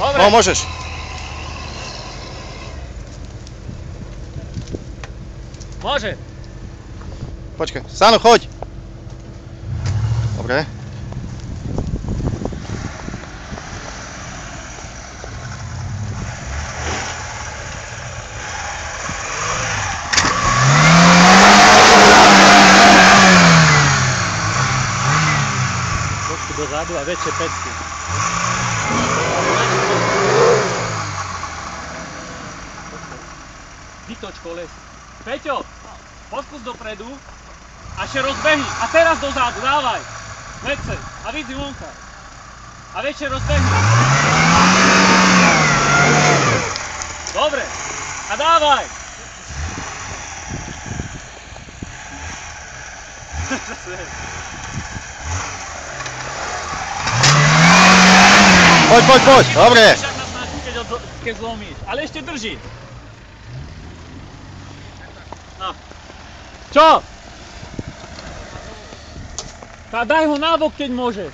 Dobre. No, môžeš. Môže. Počkaj, Sáno, choď. Dobre. Trošku dozadu a väčšie pecky. Vytoč koles. Peťo, poskús dopredu a ešte rozbehy. A teraz dozadu, dávaj. Vece. A vidí vonka. A väčšie rozbehy. Dobre. A dávaj. Poď, poď, poď. Dobre. Keď zlomíš. Ale ešte drží. No. Čo? Tá daj ho nabok, keď môžeš.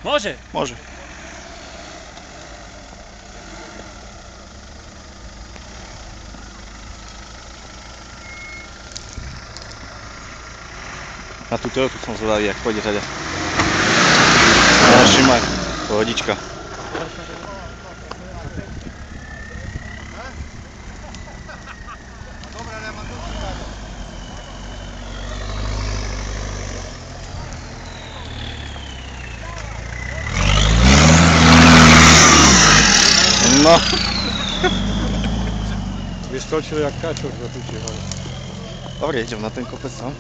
Môže? Môže. Na tú Toyotu som zvedavý, jak pôjde teda. Našimaj, pohodička. No. Vyskočil jak kačok do piči hore. Dobre, idem na ten kopec tam.